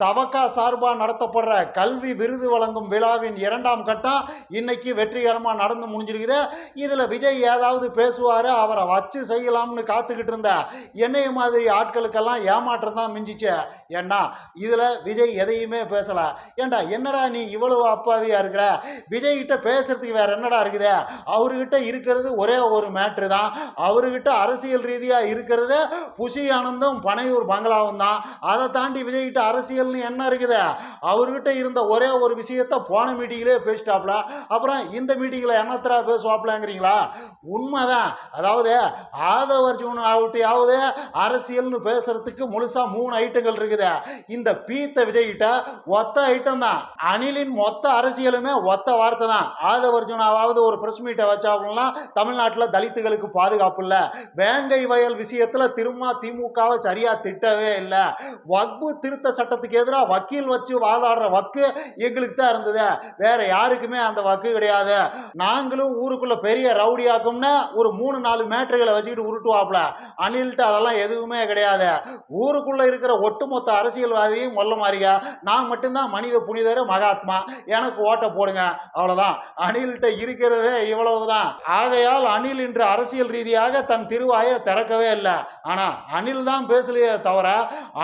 தவக்கா சார்பாக நடத்தப்படுற கல்வி விருது வழங்கும் விழாவின் 2ஆம் கட்டம் இன்னைக்கு வெற்றிகரமாக நடந்து முடிஞ்சிருக்குது. இதில் விஜய் ஏதாவது பேசுவார், அவரை வச்சு செய்யலாம்னு காத்துக்கிட்டு இருந்த என்னைய மாதிரி ஆட்களுக்கெல்லாம் ஏமாற்றம் தான் மிஞ்சிச்சு. ஏன்னா இதில் விஜய் எதையுமே பேசலை. ஏண்டா என்னடா நீ இவ்வளவு அப்பாவியாக இருக்கிற, விஜய்கிட்ட பேசுறதுக்கு வேற என்னடா இருக்குது? அவர்கிட்ட இருக்கிறது ஒரே ஒரு மேட்ரு தான். அவர்கிட்ட அரசியல் ரீதியாக இருக்கிறது புசி ஆனந்தும் பனையூர் பங்களாவும் தான். அதை தாண்டி விஜய்கிட்ட அரசியல் என்ன இருக்குது? அவர்கிட்ட இருந்த ஒரே ஒரு விஷயத்த போன மீட்டிங்லேயே பேசிட்டாப்ல. அப்புறம் இந்த மீட்டிங்ல என்னத்தரா பேசுவாப்லங்கிறீங்களா? உண்மைதான். அதாவது ஆதவர்ஜுன் ஆகட்டையாவது அரசியல்னு பேசுறதுக்கு முழுசா 3 ஐட்டங்கள் இருக்குது. இந்த பீத்த விஜய்கிட்ட ஒத்த ஐட்டம் தான். அனிலின் மொத்த அரசியலுமே ஒத்த வார்த்தை தான். ஆதவர்ஜுனாவது ஒரு பிரஸ் மீட்டை வச்சாப்புனா தமிழ்நாட்டில் தலித்துகளுக்கு பாதுகாப்பு இல்லை, வேங்கை வயல் விஷயத்துல திரும்ப திமுகவை சரியா திட்டவே இல்லை, வக்பு திருத்த சட்டத்துக்கு எதிராக வக்கீல் வச்சு வாதாடுற வக்கு எங்களுக்கு தான் இருந்தது, வேற யாருக்குமே அந்த வக்கு கிடையாது. நாங்களும் ஊருக்குள்ள பெரிய ரவுடியாக்கும்னு ஒரு 3-4 மேட்டர்களை வச்சுக்கிட்டு உருட்டுவாப்ல. அனில்கிட்ட அதெல்லாம் எதுவுமே கிடையாது. ஊருக்குள்ள இருக்கிற ஒட்டுமொத்த அரசியல்வாதியும் மொல்ல மாறியா, நான் மட்டும்தான் மனித புனிதர் மகாத்மா, எனக்கு ஓட்ட போடுங்க, அவ்வளவுதான். அனில்கிட்ட இருக்கிறதே இவ்வளவுதான். ஆகையால் அனில் இன்று அரசியல் ரீதியாக தன் திருவாயை திறக்கவே இல்லை. ஆனா அனில் தான் பேசலையே தவிர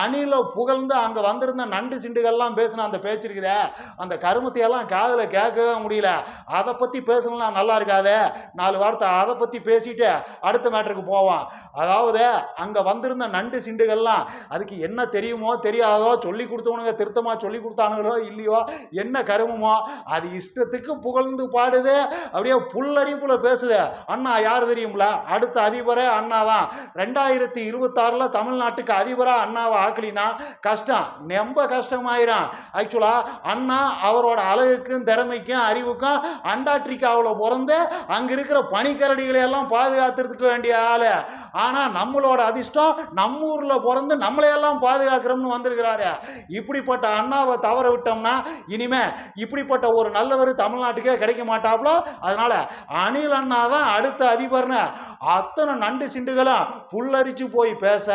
அனில புகழ்ந்து அங்க வந்திருந்த நண்டு சிண்டுகள்லாம் பேசின அந்த பேச்சு இருக்குதே, அந்த கருமத்தையெல்லாம் காதில் கேட்கவே முடியல. அதை பற்றி பேசணும்னா நல்லா இருக்காது. 4 வார்த்தை அதை பற்றி பேசிட்டு அடுத்த மேட்டருக்கு போவோம். அதாவது அங்கே வந்திருந்த நண்டு சிண்டுகள்லாம் அதுக்கு என்ன தெரியுமோ தெரியாதோ சொல்லி கொடுத்தவனுங்க திருத்தமாக சொல்லி கொடுத்தானுங்களோ இல்லையோ என்ன கருமமோ அது இஷ்டத்துக்கு புகழ்ந்து பாடுது. அப்படியே புல்லரிப்புல பேசுது. அண்ணா யார் தெரியுங்களா? அடுத்த அதிபரே அண்ணா தான். 2026 தமிழ்நாட்டுக்கு அதிபராக அண்ணாவை ஆக்கலினா கஷ்டம், ரொம்ப கஷ்டமாயிரும். ஆக்சுவலா அண்ணா அவரோட அழகுக்கும் திறமைக்கும் அறிவுக்கும் அண்டார்டிகாவில் பிறந்து அங்க இருக்கிற பனிக்கரடிகளை எல்லாம் பாதுகாத்துறதுக்கு வேண்டிய ஆளு. ஆனா நம்மளோட அதிர்ஷ்டம் நம்ம ஊர்ல பிறந்து நம்மளையெல்லாம் பாதுகாக்கிறோம்னு வந்திருக்கிறாரு. இப்படிப்பட்ட அண்ணாவை தவற விட்டோம்னா இனிமே இப்படிப்பட்ட ஒரு நல்லவர் தமிழ்நாட்டுக்கே கிடைக்க மாட்டாப்ல. அதனால அனில் அண்ணா தான் அடுத்த அதிபர்னு அத்தனை நண்டு சிண்டுகளும் புல்லரிச்சு போய் பேச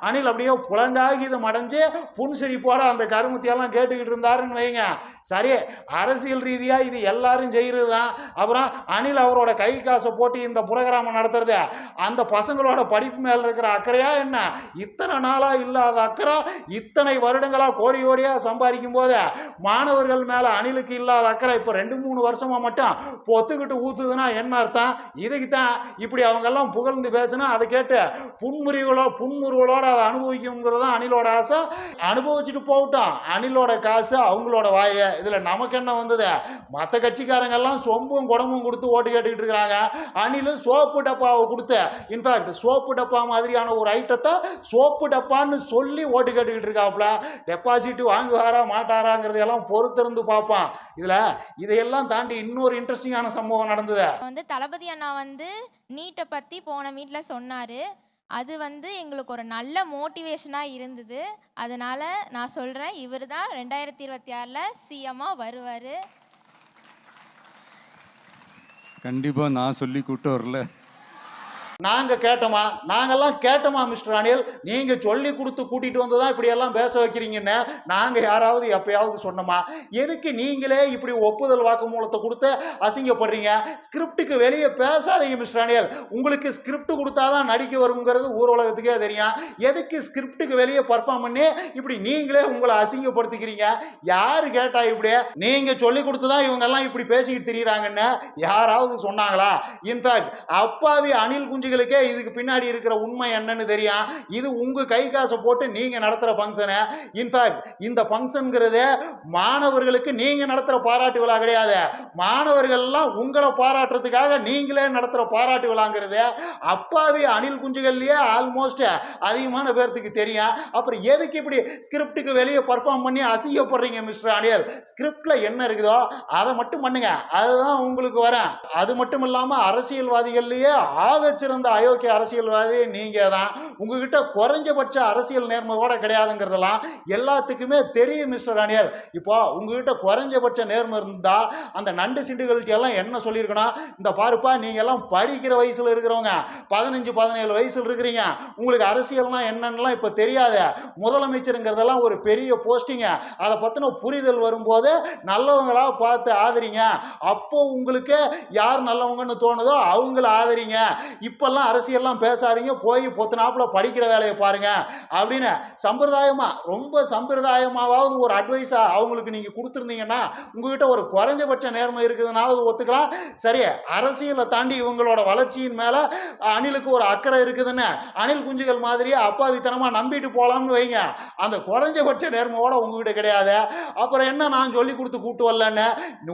அனில் அப்படியே புலங்காகிதம் அடைஞ்சு புன்சிரிப்போட அந்த கருமத்தையெல்லாம் கேட்டுக்கிட்டு இருந்தாருன்னு வைங்க. சரி, அரசியல் ரீதியா இது எல்லாரும் செய்யறது தான். அப்புறம் அனில் அவரோட கை காசை போட்டு இந்த புரோகிராம் நடத்துறது அந்த பசங்களோட படிப்பு மேல இருக்கிற அக்கறையா என்ன? இத்தனை நாளா இல்லாத அக்கறை இத்தனை வருடங்களா கோடி கோடியா சம்பாதிக்கும் போது மாணவர்கள் மேல அனிலுக்கு இல்லாத அக்கறை இப்ப 2-3 வருஷமா மட்டும் பொத்துக்கிட்டு ஊத்துதுன்னா என்ன அர்த்தம்? இதுக்கு தான் இப்படி அவங்க எல்லாம் புகழ்ந்து பேசினா அதை கேட்டு புன்முறுவலோட அதை அனுபவிக்குங்கிறது தான் அனிலோட ஆசை. அனுபவிச்சுட்டு போகட்டும், அனிலோட காசு அவங்களோட வாய, இதுல நமக்கு என்ன வந்தது? மற்ற கட்சிக்காரங்க எல்லாம் சொம்பும் குடமும் கொடுத்து ஓட்டு கேட்டுக்கிட்டு இருக்கிறாங்க. அனில் சோப்பு டப்பாவை கொடுத்து, இன்ஃபேக்ட் சோப்பு டப்பா மாதிரியான ஒரு ஐட்டத்தை சோப்பு டப்பான்னு சொல்லி ஓட்டு கேட்டுக்கிட்டு இருக்காப்ல. டெபாசிட் வாங்குவாரா மாட்டாராங்கிறதையெல்லாம் பொறுத்திருந்து பார்ப்பான். இதுல இதையெல்லாம் தாண்டி இன்னொரு இன்ட்ரெஸ்டிங்கான சம்பவம் நடந்தது. தளபதி அண்ணா நீட்டை பத்தி போன மீட்ல சொன்னாரு. அது எங்களுக்கு ஒரு நல்ல மோட்டிவேஷனாக இருந்தது. அதனால் நான் சொல்கிறேன், இவர் தான் 2026 சிஎம்மாக வருவார். கண்டிப்பாக நான் சொல்லி கூப்பிட்டு வரல. நாங்கெல்லாம் கேட்டோமா மிஸ்டர் அனில்? நீங்க சொல்லி கொடுத்து கூட்டிட்டு வந்துதான் இப்படி எல்லாம் பேச வைக்கிறீங்கன்னு நாங்க யாராவது எப்பயாவது சொன்னோமா? எதுக்கு நீங்களே இப்படி ஒப்புதல் வாக்குமூலத்தை கொடுத்து அசிங்கப்படுறீங்க? ஸ்கிரிப்டுக்கு வெளியே பேசாதீங்க மிஸ்டர் அனில். உங்களுக்கு ஸ்கிரிப்ட் கொடுத்தாதான் நடிக்க வருங்கிறது ஊர் உலகத்துக்கே தெரியும். எதுக்கு ஸ்கிரிப்டுக்கு வெளியே பர்ஃபார்ம் பண்ணி இப்படி நீங்களே உங்களை அசிங்கப்படுத்திக்கிறீங்க? யாரு கேட்டா இப்படி? நீங்க சொல்லி கொடுத்துதான் இவங்க எல்லாம் இப்படி பேசிக்கிட்டு திரியிறாங்கன்னு யாராவது சொன்னாங்களா? இன்ஃபேக்ட் அப்பாவி அனில் குஞ்சு இதுக்கு பின்னாடி இருக்கிற உண்மை என்னன்னு தெரியும். இது உங்க கை காசை போட்டு நீங்க நடத்துற ஃபங்க்ஷன். இன்ஃபேக்ட் இந்த ஃபங்க்ஷன்ங்கிறது மாணவர்களுக்கு நீங்க நடத்துற பாராட்டு விழா கிடையாது. மாணவர்கள் எல்லாம் உங்களை பாராட்டுறதுக்காக நீங்களே நடத்துற பாராட்டு விழாங்கிறது அப்பாவி அனில் குஞ்சுகள்லயே ஆல்மோஸ்ட் அதிகமான பேர்த்துக்கு தெரியும். அப்புறம் எதுக்கு இப்படி ஸ்கிரிப்டுக்கு வெளியே பர்ஃபார்ம் பண்ணி அசிங்கப்படுறீங்க மிஸ்டர் அனில்? ஸ்கிரிப்ட்ல என்ன இருக்குதோ அதை மட்டும் பண்ணுங்க, அதுதான் உங்களுக்கு வரும். அது மட்டும் இல்லாம அரசியல்வாதிகள்லயே ஆகச்சிறந்த சிறந்த அயோக்கிய அரசியல்வாதி நீங்க தான். உங்ககிட்ட குறைஞ்சபட்ச அரசியல் நேர்மை கூட கிடையாதுங்கிறதெல்லாம் எல்லாத்துக்குமே தெரியும் மிஸ்டர் அனியல். இப்போ உங்ககிட்ட குறைஞ்சபட்ச நேர்மை இருந்தா அந்த நண்டு சிண்டுகள்கிட்ட எல்லாம் என்ன சொல்லியிருக்கணும், இந்த பாருப்பா நீங்க எல்லாம் படிக்கிற வயசுல இருக்கிறவங்க, 15-17 வயசுல இருக்கிறீங்க, உங்களுக்கு அரசியல்னா என்னன்னுலாம் இப்ப தெரியாது, முதலமைச்சருங்கிறதெல்லாம் ஒரு பெரிய போஸ்டிங்க, அதை பத்தின புரிதல் வரும்போது நல்லவங்களா பார்த்து ஆதரிங்க, அப்போ உங்களுக்கு யார் நல்லவங்கன்னு தோணுதோ அவங்கள ஆதரிங்க, இப்பெல்லாம் அரசியல்லாம் பேசாதீங்க, போய் பொத்துனாப்புல படிக்கிற வேலையை பாருங்க அப்படின்னு சம்பிரதாயமா, ரொம்ப சம்பிரதாயமாவது ஒரு அட்வைஸா அவங்களுக்கு நீங்க கொடுத்துருந்தீங்கன்னா உங்ககிட்ட ஒரு குறைஞ்சபட்ச நேர்மை இருக்குதுனாவது ஒத்துக்கலாம். சரி, அரசியலை தாண்டி இவங்களோட வளர்ச்சியின் மேல அணிலுக்கு ஒரு அக்கறை இருக்குதுன்னு அணில் குஞ்சுகள் மாதிரியே அப்பாவித்தனமா நம்பிட்டு போலாம்னு வைங்க, அந்த குறைஞ்சபட்ச நேர்மையோட உங்ககிட்ட கிடையாது. அப்புறம் என்ன நான் சொல்லி கொடுத்து கூட்டு வரலன்னு,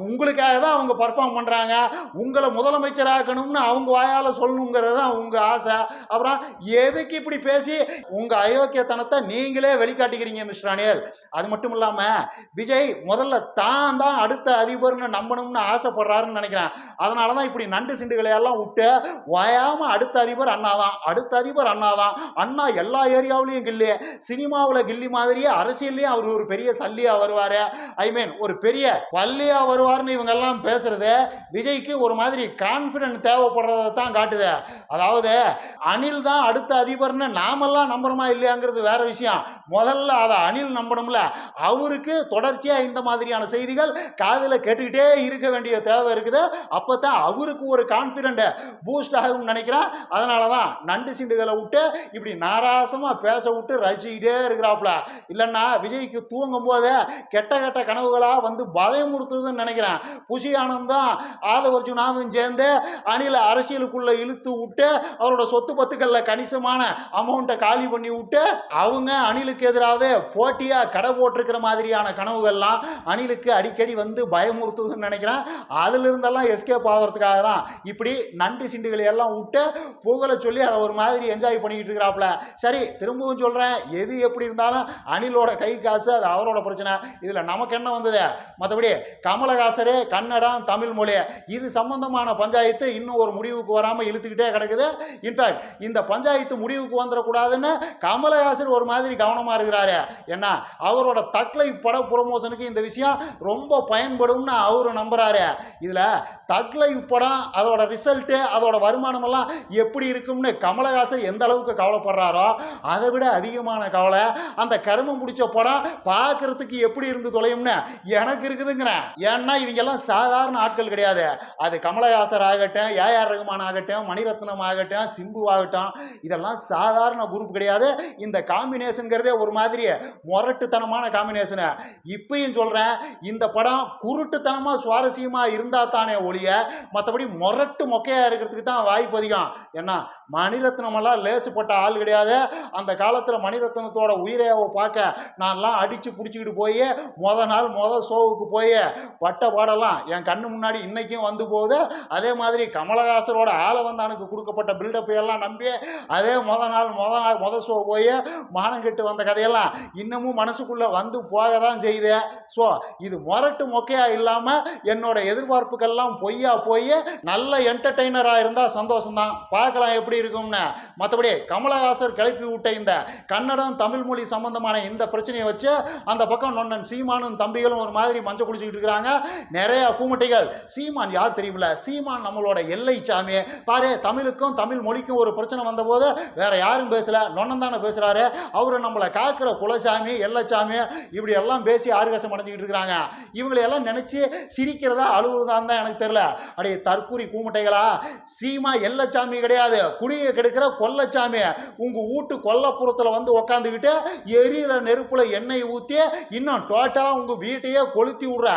உங்களுக்காக தான் அவங்க பர்ஃபார்ம் பண்றாங்க, உங்களை முதலமைச்சராக்கணும்னு அவங்க வாயால சொல்லணுங்கிறது தான் உங்க ஆசை. அப்புறம் எதுக்கு இப்படி பேசி உங்க அயோக்கியத்தனத்தை நீங்களே வெளிக்காட்டிக்கிறீங்க மிஸ்டர் அனியல். அது மட்டும் இல்லாம விஜய் முதல்ல தான் அடுத்த அதிபர்னு நம்பணும்னு ஆசைப்படுறாருன்னு நினைக்கிறேன். அதனாலதான் இப்படி நண்டு சிண்டுகளை எல்லாம் விட்டு வாயாம அடுத்த அதிபர் அண்ணாதான், அடுத்த அதிபர் அண்ணாதான், அண்ணா எல்லா ஏரியாவிலையும் கில்லி, சினிமாவில் கில்லி மாதிரியே அரசியல்லையும் அவர் ஒரு பெரிய சல்லியா வருவாரு, ஐ மீன் ஒரு பெரிய பள்ளியா வருவார்னு இவங்க எல்லாம் பேசுறது விஜய்க்கு ஒரு மாதிரி கான்பிடன்ட் தேவைப்படுறதை தான் காட்டுது. அதாவது அனில் தான் அடுத்த அதிபர்னு நாமெல்லாம் நம்புறோமா இல்லையாங்கிறது வேற விஷயம், முதல்ல அதை அனில் நம்பணும்ல. அவருக்கு தொடர்ச்சியா இந்த மாதிரியான செய்திகள் காதுல கேட்டுக்கிட்டே இருக்க வேண்டிய தேவை இருக்குது, அப்பதான் அவருக்கு ஒரு கான்பிடன்ட் பூஸ்ட் ஆகும் நினைக்கிறேன். அதனாலதான் நண்டு சிண்டுகளை விட்டு இப்படி நாராசமா பேச விட்டு ரசிக்கிட்டே இருக்கிறாப்ல. இல்லைன்னா விஜய்க்கு தூங்கும் போது கெட்ட கெட்ட கனவுகளா வந்து பயமுறுத்துதுன்னு நினைக்கிறேன். புஷி ஆனந்தும் ஆதவர்ஜுனாவும் சேர்ந்து அணில அரசியலுக்குள்ள இழுத்து விட்டு அவரோட சொத்து பத்துக்கள்ல கணிசமான அமௌண்ட்டை காலி பண்ணி விட்டு அவங்க அணிலுக்கு எதிராகவே போட்டியா கடை போட்டிருக்கிற மாதிரியான கனவுகள்லாம் அணிலுக்கு அடிக்கடி வந்து பயமுறுத்துதுன்னு நினைக்கிறேன். அதுல இருந்தெல்லாம் எஸ்கேப் ஆகிறதுக்காக தான் இப்படி நண்டு சிண்டுகளை எல்லாம் விட்டு புகழ சொல்லி அதை ஒரு மாதிரி என்ஜாய் பண்ணிக்கிட்டு இருக்கிறாப்புல. சரி, திரும்பவும் சொல்றேன், எது எப்படி இருந்தாலும் அணிலோட கை காசு, அது அவரோட பிரச்சனை, இதுல நமக்கு என்ன வந்தது. மற்றபடி கமலஹாசரு கன்னடம் தமிழ் மொழி இது சம்பந்தமான பஞ்சாயத்து இன்னும் ஒரு முடிவுக்கு வராம இழுத்துக்கிட்டே கிடக்குது. இன்ஃபேக்ட் இந்த பஞ்சாயத்து முடிவுக்கு வந்துடக்கூடாதுன்னு கமலஹாசர் ஒரு மாதிரி கவனமா இருக்கிறாரு. ஏன்னா அவரோட தக்லை பட ப்ரொமோஷனுக்கு இந்த விஷயம் ரொம்ப பயன்படும்னு அவரு நம்புறாரு. இதுல தக்லை படம் அதோட ரிசல்ட் அதோட வருமானம் எல்லாம் எப்படி இருக்கும்னு கமலஹாசர் எந்த அளவுக்கு கவலைப்படுறாரோ அதை விட அதிகமான கவலை அந்த கருமம் பிடிச்ச படம் பார்க்கறதுக்கு எப்படி இருந்து தொலையும்னு எனக்கு இருக்குதுங்கிறேன். ஏன்னா இவங்க எல்லாம் சாதாரண ஆட்கள் கிடையாது. அது கமலஹாசர் ஆகட்டும், ஏஆர் ரகுமான் ஆகட்டும், மணிரத்னம் ஆகட்டும், சிம்பு ஆகட்டும், இதெல்லாம் சாதாரண குரூப் கிடையாது. இந்த காம்பினேஷன்கிறதே ஒரு மாதிரி முரட்டுத்தனமான காம்பினேஷன். இப்பயும் சொல்றேன், இந்த படம் குருட்டுத்தனமா சுவாரஸ்யமா இருந்தா தானே ஒழிய மற்றபடி முரட்டு மொக்கையா இருக்கிறதுக்கு தான் வாய்ப்பு அதிகம். ஏன்னா மணிரத்னம் எல்லாம் லேசுப்பட்ட ஆள் கிடையாது. அந்த காலத்துல மணிரத்னத்தோட உயிரேவை பார்க்க நான்லாம் அடிச்சு பிடிச்சிக்கிட்டு போய் முத ஷோவுக்கு போய் பட்ட பாடலாம் என் கண்ணு முன்னாடி இன்னைக்கும் வந்து போகுது. அதே மாதிரி கமலஹாசரோட ஆலவந்தானுக்கு கொடுக்கப்பட்ட பில்டப் எல்லாம் நம்பி அதே முத ஷோ போய் மானம் கெட்டு வந்த கதையெல்லாம் இன்னமும் மனசுக்குள்ள வந்து போக தான் செய்யுது. ஸோ இது முரட்டு மொக்கையா இல்லாம என்னோட எதிர்பார்ப்புகள்லாம் பொய்யா போய் நல்ல என்டர்டெய்னரா இருந்தா சந்தோஷம்தான், பார்க்கலாம் எப்படி இருக்கும்னு. மற்றபடி கமலஹாசர் கிளப்பி விட்ட இந்த கன்னடம் தமிழ் மொழி சம்பந்தமான இந்த பிரச்சனையை வச்சு அந்த பக்கம் நொன்னன் சீமானும் தம்பிகளும் ஒரு மாதிரி மஞ்சள் குடிச்சுக்கிட்டு இருக்கிறாங்க. நிறைய கூமுட்டைகள். சீமான் யார் தெரியுமில்ல, சீமான் நம்மளோட எல்லை சாமி பாரு. தமிழுக்கும் தமிழ் மொழிக்கும் ஒரு பிரச்சனை வந்த போது வேற யாரும் பேசல, நொன்னன் தானே பேசுறாரு. அவரு நம்மளை காக்கிற குலசாமி எல்லச்சாமி இப்படி எல்லாம் பேசி ஆர்கசம் அடைஞ்சிக்கிட்டு இருக்கிறாங்க. இவங்களை எல்லாம் நினைச்சு சிரிக்கிறதா அழுவுறதான்னு தான் எனக்கு தெரியல. அப்படியே தற்கூரி கூமுட்டைகளா, சீமா எல்லச்சாமி கிடையாது, குடியை கெடுக்கிற கொல்லச்சாமி. உங்க வீட்டு கொல்லப்புறத்துல வந்து உக்காந்துக்கிட்டு எரியிற நெருப்புல எண்ணெய் ஊத்தி இன்னும் டோட்டலா உங்க வீட்டையே கொளுத்தி விடுற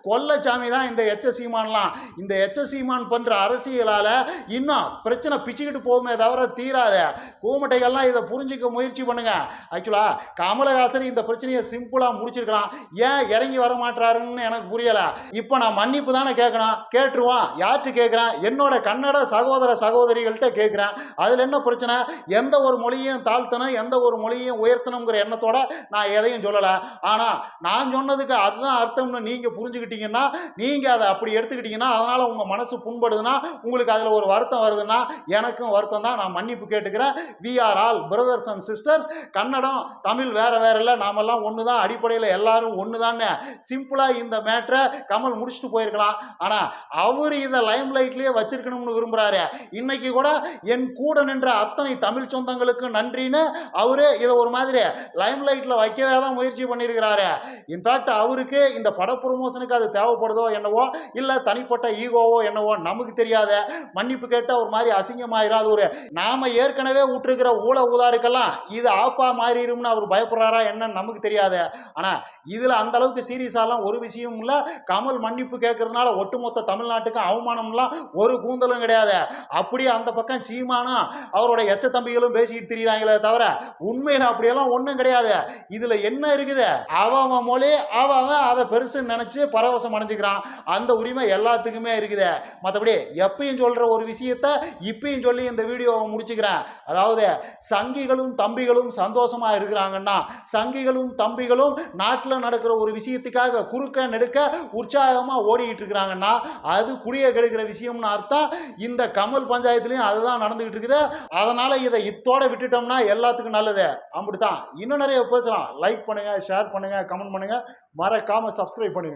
கொல்லச்சாமி தான் இந்த எச்ச சீமான்லாம். இந்த எச்ச சீமான் பண்ற அரசியலால இன்னும் பிரச்சனை பிச்சுக்கிட்டு போகுமே தவிர தீராத. கூமுட்டைகள்லாம் இதை புரிஞ்சுக்க முயற்சி பண்ணுங்க. ஆக்சுவலா கமலஹாசன் இந்த பிரச்சனையை சிம்பிளா முடிச்சிருக்கலாம். ஏன் இறங்கி வர மாட்டாருன்னு எனக்கு புரியல. இப்போ நான் மன்னிப்பு தானே கேட்கணும், கேட்டுருவான். யார்கிட்ட கேட்குறேன்? என்னோட கன்னட சகோதர சகோதரிகள்கிட்ட கேட்குறேன். அதில் என்ன பிரச்சனை? எந்த ஒரு மொழியையும் தாழ்த்தணும், எந்த ஒரு மொழியையும் உயர்த்தணுங்கிற எண்ணத்தோட நான் எதையும் சொல்லலை. ஆனால் நான் சொன்னதுக்கு அதுதான் அர்த்தம்னு நீங்கள் புரிஞ்சுக்கிட்டீங்கன்னா, நீங்கள் அதை அப்படி எடுத்துக்கிட்டீங்கன்னா, அதனால் உங்கள் மனசு புண்படுதுன்னா, உங்களுக்கு அதில் ஒரு வருத்தம் வருதுன்னா எனக்கும் வருத்தம் தான். நான் மன்னிப்பு கேட்டுக்கிறேன். We are all brothers and sisters. Kannada Tamil வேற வேற இல்லை, நாமெல்லாம் ஒன்று தான், அடிப்படையில் எல்லாரும் ஒன்று தானே. சிம்பிளாக இந்த மேட்ரை கமல் முடிச்சுட்டு போயிருக்கலாம். ஆனால் அவர் இதை லைம் லைட்லேயே வச்சிருக்கணும்னு விரும்புகிறாரு. இன்னைக்கு கூட என் கூட நின்ற அத்தனை தமிழ் சொந்தங்களுக்கு நன்றின்னு அவரு இதை ஒரு மாதிரி லைம் லைட்டில் வைக்கவே தான் முயற்சி பண்ணியிருக்கிறாரு. இன்ஃபேக்ட் அவருக்கு இந்த பட ப்ரொமோஷனுக்கு அது தேவைப்படுதோ என்னவோ, இல்லை தனிப்பட்ட ஈகோவோ என்னவோ நமக்கு தெரியாத. மன்னிப்பு கேட்டால் ஒரு மாதிரி அசிங்கமாயிராது. ஒரு நாம ஏற்கனவே விட்டுருக்கிற ஊழ ஊதாருக்கெல்லாம் இது ஆப்பா மாறிடும்னு அவர் பயப்படுறாரா என்னன்னு நமக்கு தெரியாது. ஆனால் இதில் அந்த அளவுக்கு சீரியஸாலாம் ஒரு விஷயம் இல்லை. கமல் மன்னிப்பு கேட்கறதுனால ஒட்டுமொத்த தமிழ்நாட்டுக்கும் அவமானம்லாம் ஒரு கூந்தலும் கிடையாது. அப்படியே அந்த பக்கம் சீமானும் அவரோட எச்ச தம்பிகளும் பேசிக்கிட்டு திரிகிறாங்களே தவிர உண்மையில் அப்படியெல்லாம் ஒன்றும் கிடையாது. இதில் என்ன இருக்குது? அவன் மொழி அவன் அதை பெருசுன்னு நினச்சி பரவசம் அடைஞ்சுக்கிறான். அந்த உரிமை எல்லாத்துக்குமே இருக்குது. மற்றபடி எப்பயும் சொல்கிற ஒரு விஷயத்த இப்பயும் சொல்லி இந்த வீடியோவை முடிச்சுக்கிறேன். அதாவது சங்கிகளும் தம்பிகளும் சந்தோஷமா இருக்கிறாங்கன்னா, சங்கிகளும் தம்பிகளும் நாட்டில் நடக்கிற ஒரு விஷயத்துக்காக குறுக்க நெடுக்க உற்சாகமாக ஓடிக்கிட்டு இருக்கிறாங்கன்னா அது குடிய கெடுக்கிற விஷயம்னு அர்த்தம். இந்த கமல் பஞ்சாயத்துலையும் அதுதான் நடந்துகிட்டு இருக்குது. அதனால இதை இத்தோட விட்டுட்டோம்னா எல்லாத்துக்கும் நல்லது. அப்படித்தான். இன்னும் நிறைய பேசலாம். லைக் பண்ணுங்க, ஷேர் பண்ணுங்க, கமெண்ட் பண்ணுங்க, மறக்காம சப்ஸ்கிரைப் பண்ணுங்க.